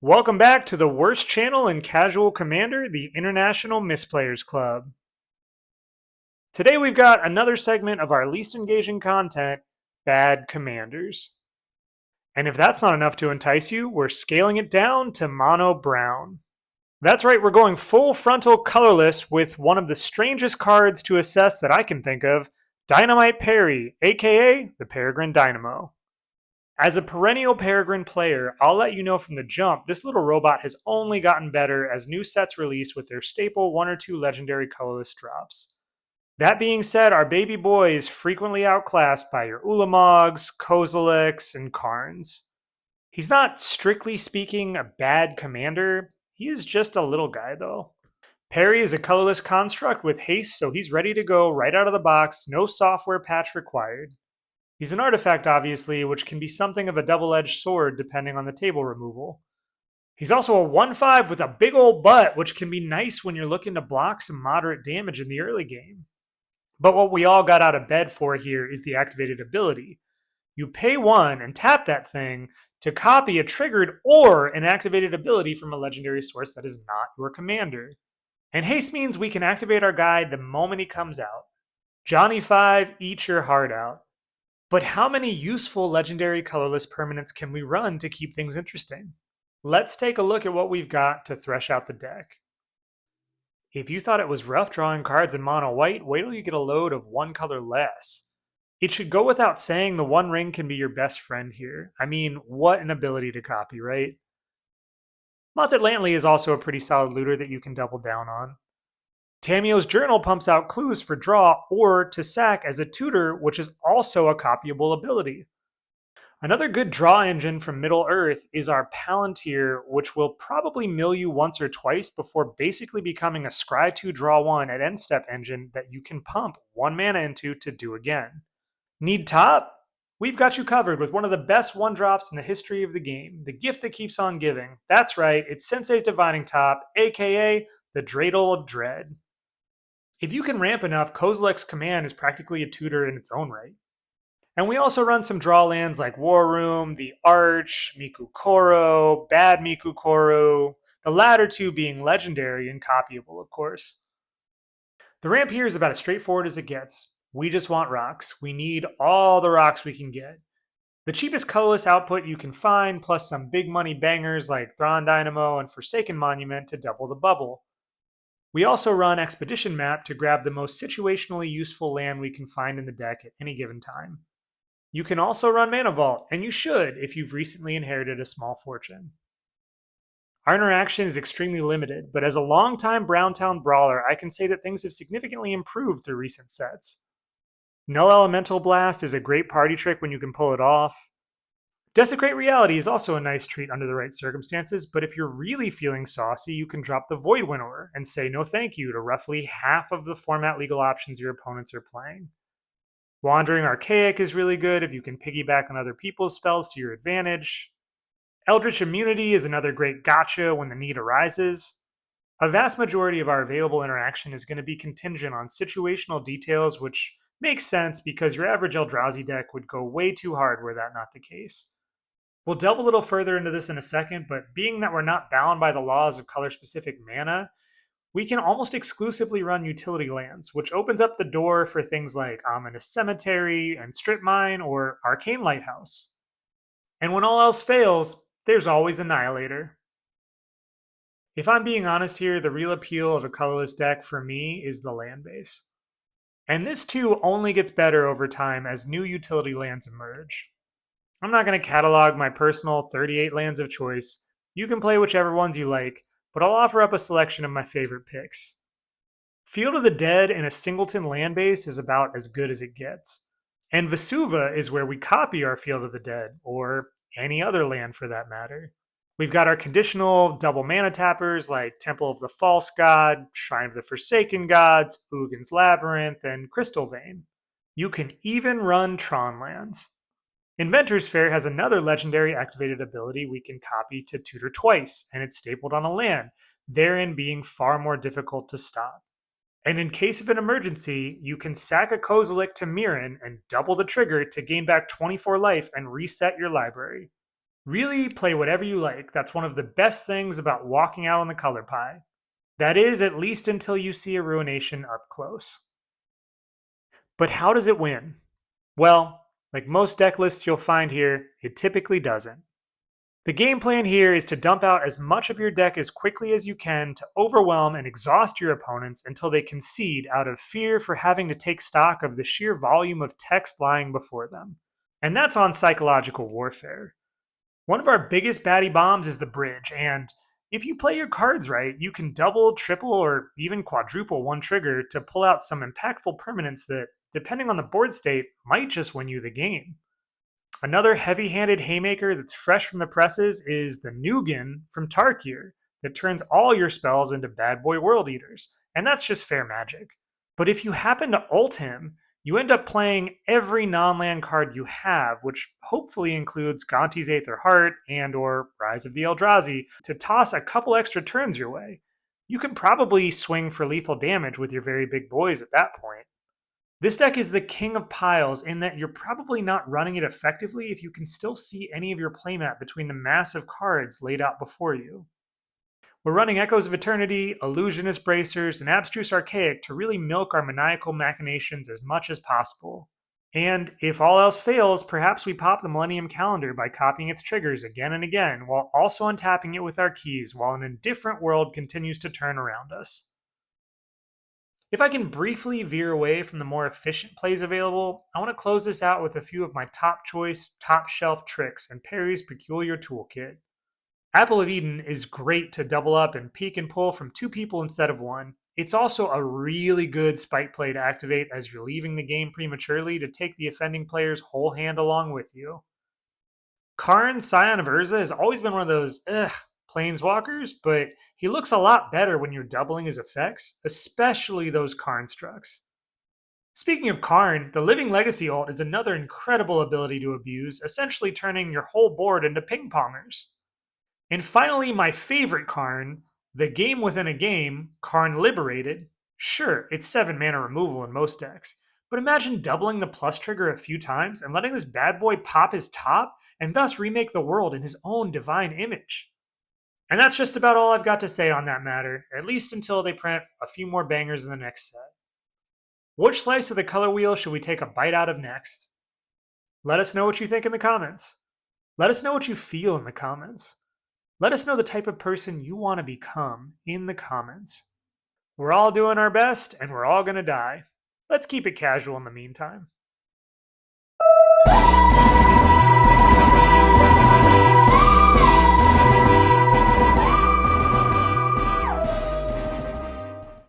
Welcome back to the worst channel in Casual Commander, the International Misplayers Club. Today we've got another segment of our least engaging content, Bad Commanders. And if that's not enough to entice you, we're scaling it down to mono brown. That's right, we're going full frontal colorless with one of the strangest cards to assess that I can think of, Dynamite Perry, aka the Peregrine Dynamo. As a perennial Peregrine player, I'll let you know from the jump, this little robot has only gotten better as new sets release with their staple 1 or 2 legendary colorless drops. That being said, our baby boy is frequently outclassed by your Ulamogs, Koziliks, and Karns. He's not, strictly speaking, a bad commander, he is just a little guy though. Perry is a colorless construct with haste, so he's ready to go right out of the box, no software patch required. He's an artifact, obviously, which can be something of a double-edged sword depending on the table removal. He's also a 1/5 with a big old butt, which can be nice when you're looking to block some moderate damage in the early game. But what we all got out of bed for here is the activated ability. You pay 1 and tap that thing to copy a triggered or an activated ability from a legendary source that is not your commander. And haste means we can activate our guy the moment he comes out. Johnny 5, eat your heart out. But how many useful legendary colorless permanents can we run to keep things interesting? Let's take a look at what we've got to thresh out the deck. If you thought it was rough drawing cards in mono white, wait till you get a load of one color less. It should go without saying the One Ring can be your best friend here. I mean, what an ability to copy, right? Montset Lantley is also a pretty solid looter that you can double down on. Tamio's Journal pumps out clues for draw or to sack as a tutor, which is also a copyable ability. Another good draw engine from Middle Earth is our Palantir, which will probably mill you once or twice before basically becoming a Scry 2 Draw 1 at end step engine that you can pump 1 mana into to do again. Need top? We've got you covered with one of the best 1-drops in the history of the game, the gift that keeps on giving. That's right, it's Sensei's Divining Top, aka the Dreidel of Dread. If you can ramp enough, Kozilek's Command is practically a tutor in its own right. And we also run some draw lands like War Room, the Arch, Miku Koro, Bad Miku Koro, the latter two being legendary and copyable, of course. The ramp here is about as straightforward as it gets. We just want rocks. We need all the rocks we can get. The cheapest colorless output you can find, plus some big money bangers like Thrawn Dynamo and Forsaken Monument to double the bubble. We also run Expedition Map to grab the most situationally useful land we can find in the deck at any given time. You can also run Mana Vault, and you should if you've recently inherited a small fortune. Our interaction is extremely limited, but as a longtime Browntown brawler, I can say that things have significantly improved through recent sets. Null Elemental Blast is a great party trick when you can pull it off. Desecrate Reality is also a nice treat under the right circumstances, but if you're really feeling saucy, you can drop the Void Winnower and say no thank you to roughly half of the format legal options your opponents are playing. Wandering Archaic is really good if you can piggyback on other people's spells to your advantage. Eldritch Immunity is another great gotcha when the need arises. A vast majority of our available interaction is going to be contingent on situational details, which makes sense because your average Eldrazi deck would go way too hard were that not the case. We'll delve a little further into this in a second, but being that we're not bound by the laws of color-specific mana, we can almost exclusively run utility lands, which opens up the door for things like Ominous Cemetery and Strip Mine or Arcane Lighthouse. And when all else fails, there's always Annihilator. If I'm being honest here, the real appeal of a colorless deck for me is the land base. And this too only gets better over time as new utility lands emerge. I'm not going to catalog my personal 38 lands of choice. You can play whichever ones you like, but I'll offer up a selection of my favorite picks. Field of the Dead in a singleton land base is about as good as it gets. And Vesuva is where we copy our Field of the Dead, or any other land for that matter. We've got our conditional double mana tappers like Temple of the False God, Shrine of the Forsaken Gods, Ugin's Labyrinth, and Crystal Vein. You can even run Tron lands. Inventor's Fair has another legendary activated ability we can copy to tutor twice, and it's stapled on a land, therein being far more difficult to stop. And in case of an emergency, you can sack a Kozilik to Mirren and double the trigger to gain back 24 life and reset your library. Really play whatever you like. That's one of the best things about walking out on the color pie. That is, at least until you see a Ruination up close. But how does it win? Well, like most deck lists you'll find here, it typically doesn't. The game plan here is to dump out as much of your deck as quickly as you can to overwhelm and exhaust your opponents until they concede out of fear for having to take stock of the sheer volume of text lying before them. And that's on psychological warfare. One of our biggest baddie bombs is the bridge, and if you play your cards right, you can double, triple, or even quadruple one trigger to pull out some impactful permanents that, depending on the board state, might just win you the game. Another heavy-handed haymaker that's fresh from the presses is the Nugan from Tarkir that turns all your spells into bad boy world eaters, and that's just fair magic. But if you happen to ult him, you end up playing every non-land card you have, which hopefully includes Gonti's Aether Heart and or Rise of the Eldrazi, to toss a couple extra turns your way. You can probably swing for lethal damage with your very big boys at that point. This deck is the king of piles in that you're probably not running it effectively if you can still see any of your playmat between the massive cards laid out before you. We're running Echoes of Eternity, Illusionist Bracers, and Abstruse Archaic to really milk our maniacal machinations as much as possible. And if all else fails, perhaps we pop the Millennium Calendar by copying its triggers again and again, while also untapping it with our keys while an indifferent world continues to turn around us. If I can briefly veer away from the more efficient plays available, I want to close this out with a few of my top choice, top shelf tricks in Perry's peculiar toolkit. Apple of Eden is great to double up and peek and pull from two people instead of one. It's also a really good spike play to activate as you're leaving the game prematurely to take the offending player's whole hand along with you. Karn, Scion of Urza, has always been one of those planeswalkers, but he looks a lot better when you're doubling his effects, especially those Karn strucks. Speaking of Karn, the Living Legacy ult is another incredible ability to abuse, essentially turning your whole board into ping-pongers. And finally, my favorite Karn, the game within a game, Karn Liberated. Sure, it's 7 mana removal in most decks, but imagine doubling the plus trigger a few times and letting this bad boy pop his top and thus remake the world in his own divine image. And that's just about all I've got to say on that matter, at least until they print a few more bangers in the next set. Which slice of the color wheel should we take a bite out of next? Let us know what you think in the comments. Let us know what you feel in the comments. Let us know the type of person you want to become in the comments. We're all doing our best, and we're all going to die. Let's keep it casual in the meantime.